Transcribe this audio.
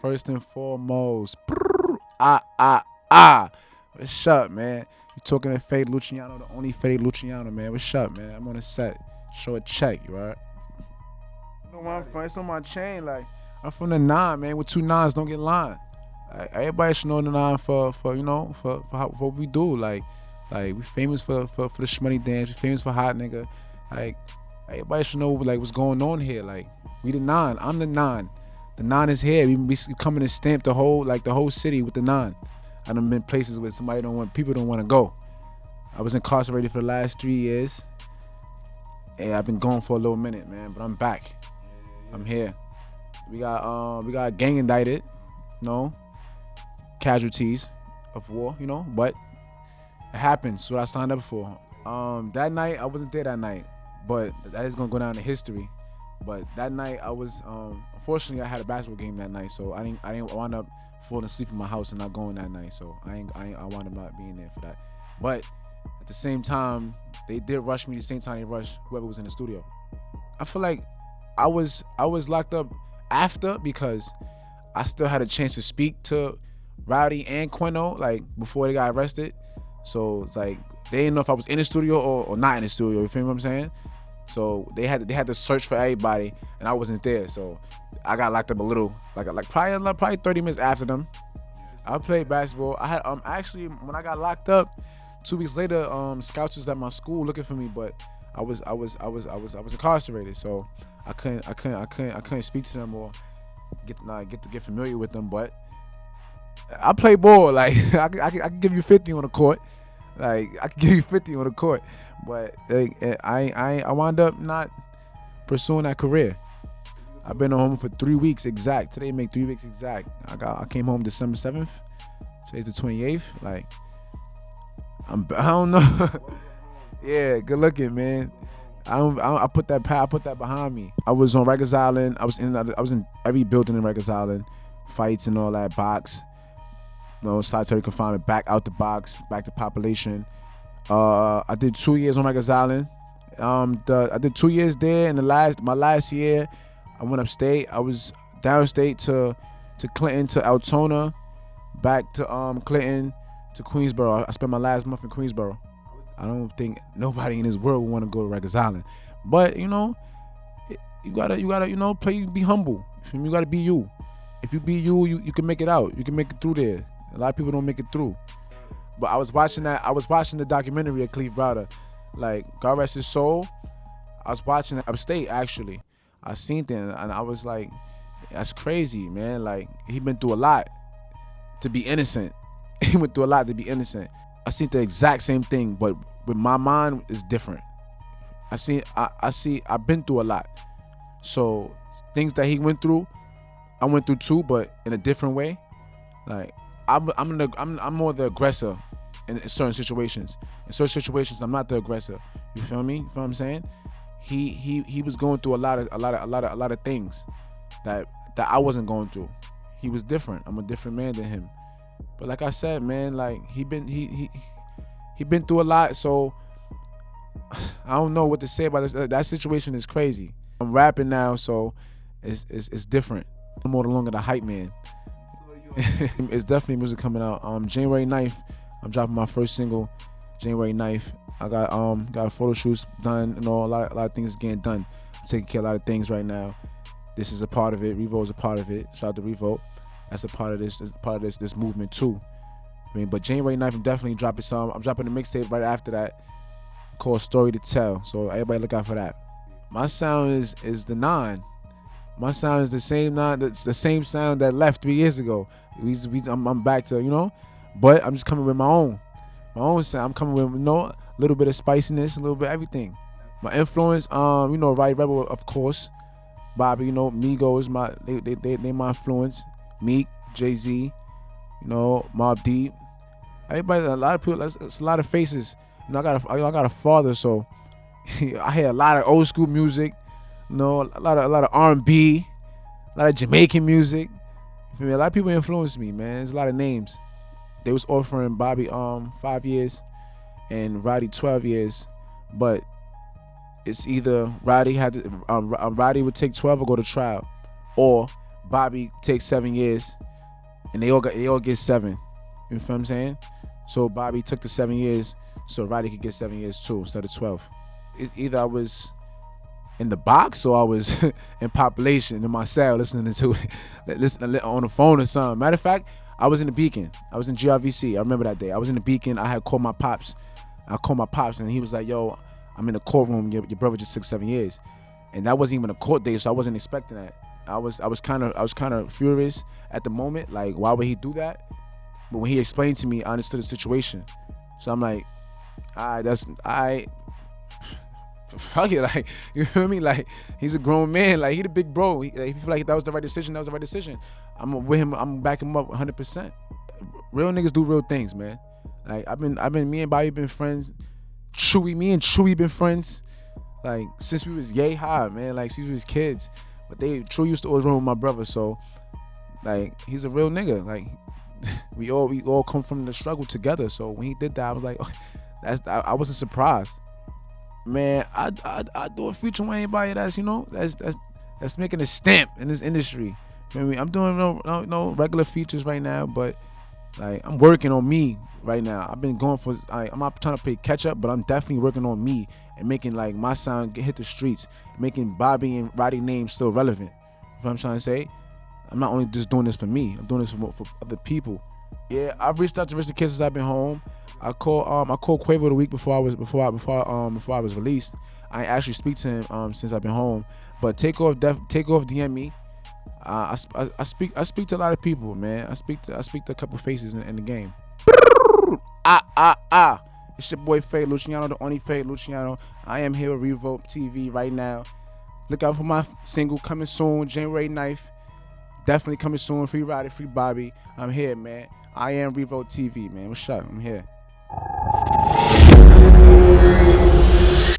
first and foremost. What's up, man? You talking to Fetty Luciano, the only Fetty Luciano, man. What's up, man? I'm on the set. Show a check, you alright? You know where I'm from? It's on my chain. Like, I'm from the 9, man. With 2 9s, don't get lined. Like, everybody should know the 9 for what we do. Like we famous for the shmoney dance. We famous for hot nigga. Like, everybody should know like what's going on here. Like, we the 9. I'm the 9. The 9 is here. We coming to stamp the whole city with the 9. I done been places where people don't want to go. I was incarcerated for the last 3 years. And I've been gone for a little minute, man, but I'm back. I'm here. We got gang indicted, casualties of war, but it happens. It's what I signed up for. That night, I wasn't there that night, but that is gonna go down in history. But that night, I was unfortunately I had a basketball game that night, so I didn't wind up falling asleep in my house and not going that night. So I wound up not being there for that. But at the same time, they did rush me the same time they rushed whoever was in the studio. I feel like I was locked up after because I still had a chance to speak to Rowdy and Quino like before they got arrested. So it's like they didn't know if I was in the studio or not in the studio. You feel what I'm saying? So they had to search for everybody, and I wasn't there. So I got locked up a little, like probably 30 minutes after them. I played basketball. I had actually when I got locked up, 2 weeks later, scouts was at my school looking for me, but I was incarcerated, so I couldn't speak to them or get familiar with them. But I play ball. Like I can give you 50 on the court. Like I can give you 50 on the court, but like, I wound up not pursuing that career. I've been home for 3 weeks exact. Today make 3 weeks exact. I came home December 7th. Today's the 28th. Like I don't know. Yeah, good looking, man. I put that behind me. I was on Rikers Island. I was in every building in Rikers Island, fights and all that. Box, solitary confinement. Back out the box, back to population. I did 2 years on Rikers Island. I did 2 years there, and my last year, I went upstate. I was downstate to Clinton to Altona, back to Clinton to Queensboro. I spent my last month in Queensboro. I don't think nobody in this world would want to go to Rikers Island, but you gotta play. Be humble. You gotta be you. If you be you, you can make it out. You can make it through there. A lot of people don't make it through. But I was watching the documentary of Cleve Browder, like God rest his soul. I was watching it upstate actually. I seen it and I was like, that's crazy, man. Like he been through a lot to be innocent. He went through a lot to be innocent. I seen the exact same thing, but with my mind is different. I've been through a lot. So things that he went through, I went through too, but in a different way. Like I'm more the aggressor in certain situations. In certain situations, I'm not the aggressor. You feel me? You feel what I'm saying? He was going through a lot of things that I wasn't going through. He was different. I'm a different man than him. But like I said, man, like he been through a lot. So I don't know what to say about this. That situation is crazy. I'm rapping now, so it's different. I'm no longer the hype man. It's definitely music coming out. January 9th, I'm dropping my first single. January 9th. I got photo shoots done and all. A lot of things getting done. I'm taking care of a lot of things right now. This is a part of it. REVOLT is a part of it. Shout out to REVOLT. That's a part of this movement too. I mean, but January 9th, I'm definitely dropping some. I'm dropping a mixtape right after that called Story to Tell. So everybody look out for that. My sound is the 9. My sound is the same 9. That's the same sound that left 3 years ago. I'm back to, but I'm just coming with my own sound. I'm coming with a little bit of spiciness, a little bit of everything. My influence, Right Rebel, of course. Bobby, Migos, they my influence. Meek, Jay-Z, Mobb Deep. Everybody, a lot of people. It's a lot of faces. I got a father, so I hear a lot of old school music. A lot of R&B, a lot of Jamaican music. You feel me? A lot of people influenced me, man. There's a lot of names. They was offering Bobby 5 years and Roddy 12 years, but it's either Roddy would take 12 or go to trial, or Bobby takes 7 years, and they all get 7. You know what I'm saying? So Bobby took the 7 years, so Roddy could get 7 years too instead of 12. It's either I was in the box or I was in population in my cell listening to it, listening on the phone or something. Matter of fact, I was in the Beacon. I was in GRVC. I remember that day. I was in the Beacon. I had called my pops. I called my pops, and he was like, "Yo, I'm in the courtroom. Your brother just took 7 years," and that wasn't even a court date, so I wasn't expecting that. I was kind of furious at the moment. Like, why would he do that? But when he explained to me, I understood the situation. So I'm like, fuck it, like, you feel me? Like, he's a grown man. Like, he the big bro. If you feel like that was the right decision, that was the right decision. I'm with him. I'm back him up 100%. Real niggas do real things, man. Like, me and Bobby been friends. Me and Chewy been friends, like, since we was yay high, man. Like, since we was kids. But Chewy used to always run with my brother, so, like, he's a real nigga. Like, we all come from the struggle together. So when he did that, I was like, oh, I wasn't surprised. Man, I do a feature with anybody that's making a stamp in this industry. I mean, I'm doing no regular features right now, but like, I'm working on me right now. I've been going for, I'm not trying to play catch up, but I'm definitely working on me and making, like, my sound hit the streets, making Bobby and Roddy names still relevant. You know what I'm trying to say? I'm not only just doing this for me, I'm doing this for other people. Yeah, I've reached out to Rich the Kid since I've been home. I called Quavo the week before I was released. I actually speak to him since I've been home. But Takeoff DM me. I speak to a lot of people, man. I speak to a couple faces in the game. It's your boy Fetty Luciano, the only Fetty Luciano. I am here with REVOLT TV right now. Look out for my single coming soon, January 9th. Definitely coming soon. Free Roddy, free Bobby. I'm here, man. I am REVOLT TV, man. What's up? I'm here.